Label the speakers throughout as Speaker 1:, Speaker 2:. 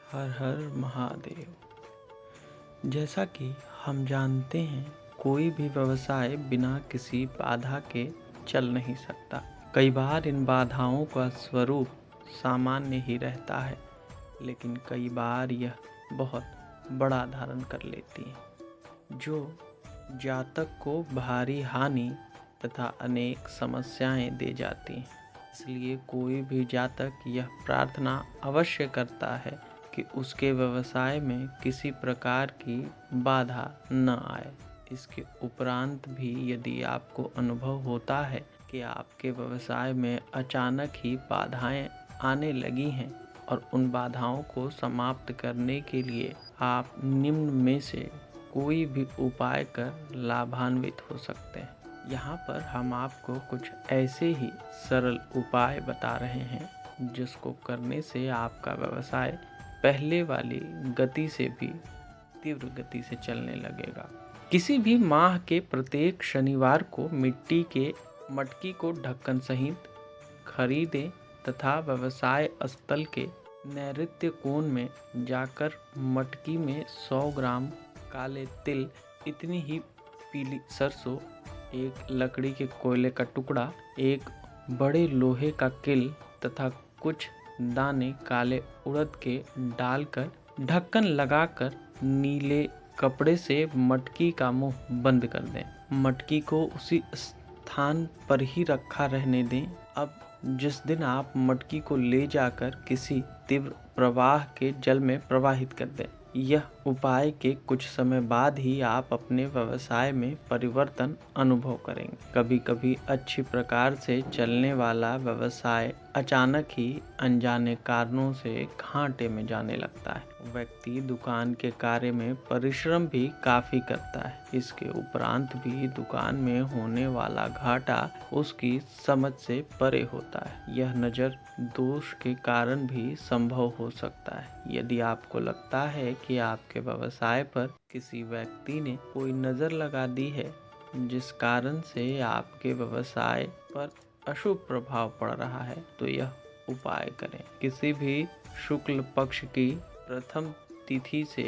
Speaker 1: हर हर महादेव। जैसा कि हम जानते हैं, कोई भी व्यवसाय बिना किसी बाधा के चल नहीं सकता। कई बार इन बाधाओं का स्वरूप सामान्य ही रहता है, लेकिन कई बार यह बहुत बड़ा धारण कर लेती है, जो जातक को भारी हानि तथा अनेक समस्याएं दे जाती हैं। इसलिए कोई भी जातक यह प्रार्थना अवश्य करता है कि उसके व्यवसाय में किसी प्रकार की बाधा न आए। इसके उपरांत भी यदि आपको अनुभव होता है कि आपके व्यवसाय में अचानक ही बाधाएं आने लगी हैं और उन बाधाओं को समाप्त करने के लिए आप निम्न में से कोई भी उपाय कर लाभान्वित हो सकते हैं। यहाँ पर हम आपको कुछ ऐसे ही सरल उपाय बता रहे हैं जिसको करने से आपका व्यवसाय पहले वाली गति से भी तीव्र गति से चलने लगेगा। किसी भी माह के प्रत्येक शनिवार को मिट्टी के मटकी को ढक्कन सहित खरीदें तथा व्यवसाय स्थल के नैऋत्य कोण में जाकर मटकी में 100 ग्राम काले तिल, इतनी ही पीली सरसों, एक लकड़ी के कोयले का टुकड़ा, एक बड़े लोहे का किल तथा कुछ दाने काले उड़द के डालकर ढक्कन लगाकर नीले कपड़े से मटकी का मुंह बंद कर दें। मटकी को उसी स्थान पर ही रखा रहने दें। अब जिस दिन आप मटकी को ले जाकर किसी तीव्र प्रवाह के जल में प्रवाहित कर दें, यह उपाय के कुछ समय बाद ही आप अपने व्यवसाय में परिवर्तन अनुभव करेंगे। कभी कभी अच्छी प्रकार से चलने वाला व्यवसाय अचानक ही अनजाने कारणों से घाटे में जाने लगता है। व्यक्ति दुकान के कार्य में परिश्रम भी काफी करता है, इसके उपरांत भी दुकान में होने वाला घाटा उसकी समझ से परे होता है। यह नज़र दोष के कारण भी संभव हो सकता है। यदि आपको लगता है कि आपके व्यवसाय पर किसी व्यक्ति ने कोई नज़र लगा दी है, जिस कारण से आपके व्यवसाय पर अशुभ प्रभाव पड़ रहा है, तो यह उपाय करें। किसी भी शुक्ल पक्ष की प्रथम तिथि से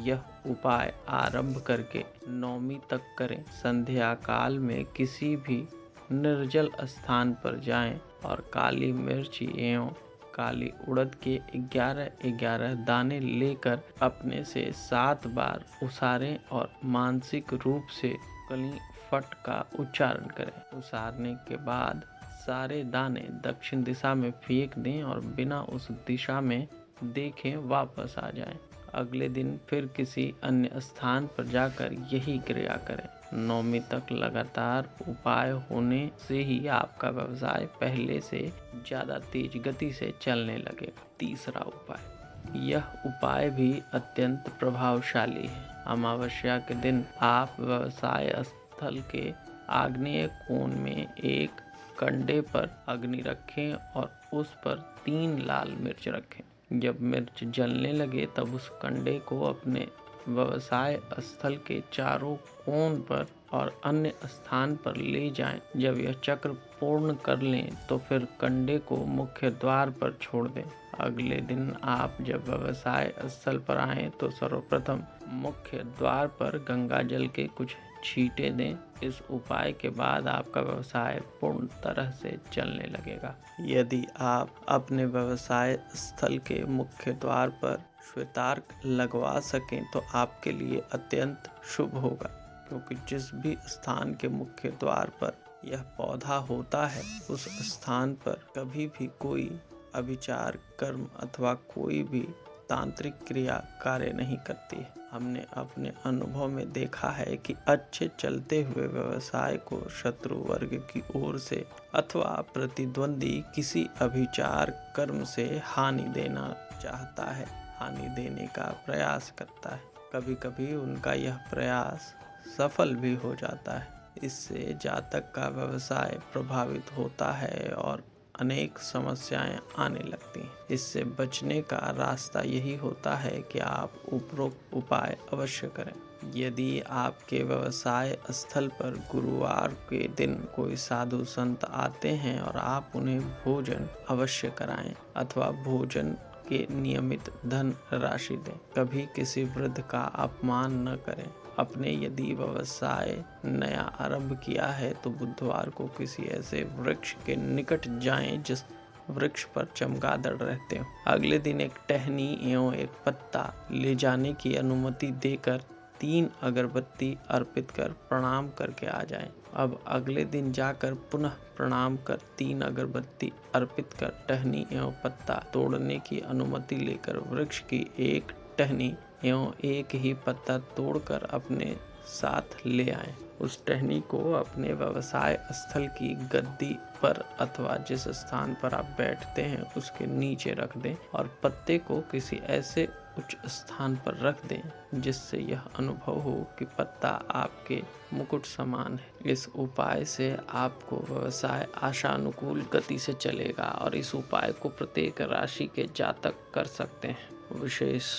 Speaker 1: यह उपाय आरंभ करके नवमी तक करें। संध्या काल में किसी भी निर्जल स्थान पर जाएं और काली मिर्च एवं काली उड़द के 11-11 दाने लेकर अपने से 7 बार उसारें और मानसिक रूप से कली फट का उच्चारण करें। उसारने के बाद सारे दाने दक्षिण दिशा में फेंक दें और बिना उस दिशा में देखें वापस आ जाएं। अगले दिन फिर किसी अन्य स्थान पर जाकर यही क्रिया करें। नवमी तक लगातार उपाय होने से ही आपका व्यवसाय पहले से ज्यादा तेज गति से चलने लगेगा। तीसरा उपाय, यह उपाय भी अत्यंत प्रभावशाली है। अमावस्या के दिन आप व्यवसाय स्थल के आग्नेय कोण में एक कंडे पर अग्नि रखें और उस पर 3 लाल मिर्च रखें। जब मिर्च जलने लगे तब उस कंडे को अपने व्यवसाय स्थल के चारों कोण पर और अन्य स्थान पर ले जाएं। जब यह चक्र पूर्ण कर लें तो फिर कंडे को मुख्य द्वार पर छोड़ दें। अगले दिन आप जब व्यवसाय स्थल पर आएं तो सर्वप्रथम मुख्य द्वार पर गंगा जल के कुछ छींटे दें। इस उपाय के बाद आपका व्यवसाय पूर्ण तरह से चलने लगेगा। यदि आप अपने व्यवसाय स्थल के मुख्य द्वार पर श्वेतार्क लगवा सकें तो आपके लिए अत्यंत शुभ होगा, क्योंकि जिस भी स्थान के मुख्य द्वार पर यह पौधा होता है, उस स्थान पर कभी भी कोई अभिचार कर्म अथवा कोई भी तांत्रिक क्रिया कार्य नहीं करती है। हमने अपने अनुभव में देखा है कि अच्छे चलते हुए व्यवसाय को शत्रु वर्ग की ओर से अथवा प्रतिद्वंदी किसी अभिचार कर्म से हानि देना चाहता है, हानि देने का प्रयास करता है। कभी कभी उनका यह प्रयास सफल भी हो जाता है। इससे जातक का व्यवसाय प्रभावित होता है और अनेक समस्याएं आने लगती हैं। इससे बचने का रास्ता यही होता है कि आप उपरोक्त उपाय अवश्य करें। यदि आपके व्यवसाय स्थल पर गुरुवार के दिन कोई साधु संत आते हैं और आप उन्हें भोजन अवश्य कराएं अथवा भोजन के नियमित धन राशि दें। कभी किसी वृद्ध का अपमान न करें। अपने यदि व्यवसाय नया आरंभ किया है तो बुधवार को किसी ऐसे वृक्ष के निकट जाएं जिस वृक्ष पर चमगादड़ रहते हो। अगले दिन एक टहनी एवं एक पत्ता ले जाने की अनुमति देकर 3 अगरबत्ती अर्पित कर प्रणाम करके आ जाएं। अब अगले दिन जाकर पुनः प्रणाम कर 3 अगरबत्ती अर्पित कर टहनी एवं पत्ता तोड़ने की अनुमति लेकर वृक्ष की एक टहनी एवं एक ही पत्ता तोड़कर अपने साथ ले आएं। उस टहनी को अपने व्यवसाय स्थल की गद्दी पर अथवा जिस स्थान पर आप बैठते हैं उसके नीचे रख दें और पत्ते को किसी ऐसे उच्च स्थान पर रख दें जिससे यह अनुभव हो कि पत्ता आपके मुकुट समान है। इस उपाय से आपको व्यवसाय आशानुकूल गति से चलेगा और इस उपाय को प्रत्येक राशि के जातक कर सकते हैं। विशेष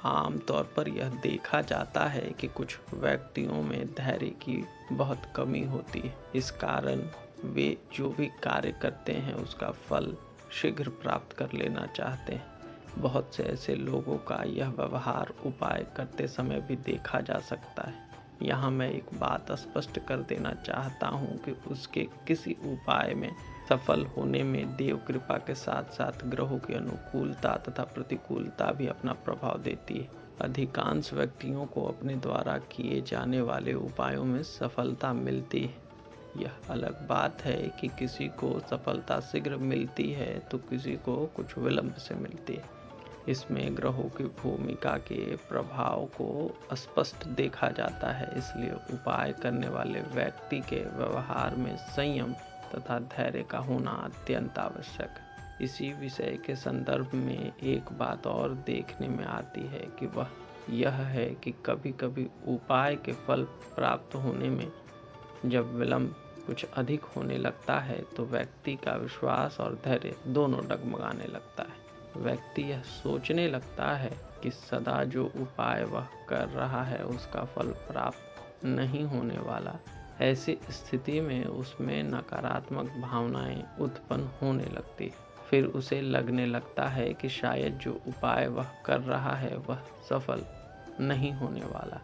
Speaker 1: आम तौर पर यह देखा जाता है कि कुछ व्यक्तियों में धैर्य की बहुत कमी होती है। इस कारण वे जो भी कार्य करते हैं उसका फल शीघ्र प्राप्त कर लेना चाहते हैं। बहुत से ऐसे लोगों का यह व्यवहार उपाय करते समय भी देखा जा सकता है। यहाँ मैं एक बात स्पष्ट कर देना चाहता हूँ कि उसके किसी उपाय में सफल होने में देव कृपा के साथ साथ ग्रहों की अनुकूलता तथा प्रतिकूलता भी अपना प्रभाव देती है। अधिकांश व्यक्तियों को अपने द्वारा किए जाने वाले उपायों में सफलता मिलती है। यह अलग बात है कि किसी को सफलता शीघ्र मिलती है तो किसी को कुछ विलंब से मिलती है। इसमें ग्रहों की भूमिका के प्रभाव को स्पष्ट देखा जाता है, इसलिए उपाय करने वाले व्यक्ति के व्यवहार में संयम तथा धैर्य का होना अत्यंत आवश्यक है। इसी विषय के संदर्भ में एक बात और देखने में आती है कि वह यह है कि कभी कभी उपाय के फल प्राप्त होने में जब विलंब कुछ अधिक होने लगता है तो व्यक्ति का विश्वास और धैर्य दोनों डगमगाने लगता है। व्यक्ति यह सोचने लगता है कि सदा जो उपाय वह कर रहा है उसका फल प्राप्त नहीं होने वाला। ऐसी स्थिति में उसमें नकारात्मक भावनाएं उत्पन्न होने लगती है। फिर उसे लगने लगता है कि शायद जो उपाय वह कर रहा है वह सफल नहीं होने वाला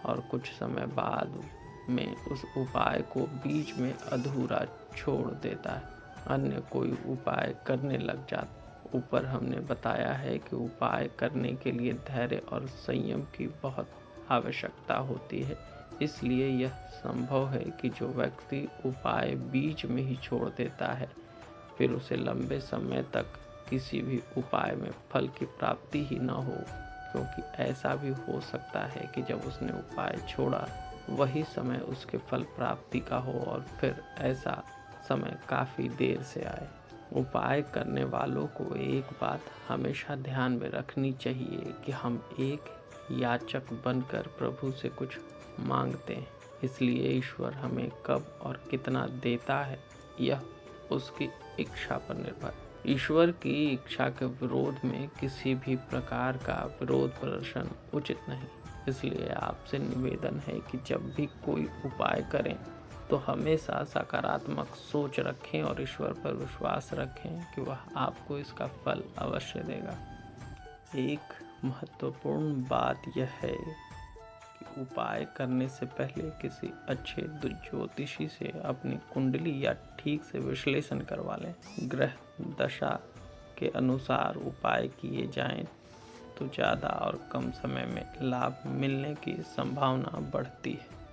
Speaker 1: और कुछ समय बाद में उस उपाय को बीच में अधूरा छोड़ देता है, अन्य कोई उपाय करने लग जाता। ऊपर हमने बताया है कि उपाय करने के लिए धैर्य और संयम की बहुत आवश्यकता होती है। इसलिए यह संभव है कि जो व्यक्ति उपाय बीच में ही छोड़ देता है फिर उसे लंबे समय तक किसी भी उपाय में फल की प्राप्ति ही न हो, क्योंकि ऐसा भी हो सकता है कि जब उसने उपाय छोड़ा वही समय उसके फल प्राप्ति का हो और फिर ऐसा समय काफ़ी देर से आए। उपाय करने वालों को एक बात हमेशा ध्यान में रखनी चाहिए कि हम एक याचक बनकर प्रभु से कुछ मांगते हैं, इसलिए ईश्वर हमें कब और कितना देता है यह उसकी इच्छा पर निर्भर। ईश्वर की इच्छा के विरोध में किसी भी प्रकार का विरोध प्रदर्शन उचित नहीं। इसलिए आपसे निवेदन है कि जब भी कोई उपाय करें तो हमेशा सकारात्मक सोच रखें और ईश्वर पर विश्वास रखें कि वह आपको इसका फल अवश्य देगा। एक महत्वपूर्ण बात यह है कि उपाय करने से पहले किसी अच्छे ज्योतिषी से अपनी कुंडली या ठीक से विश्लेषण करवा लें। ग्रह दशा के अनुसार उपाय किए जाएं तो ज़्यादा और कम समय में लाभ मिलने की संभावना बढ़ती है।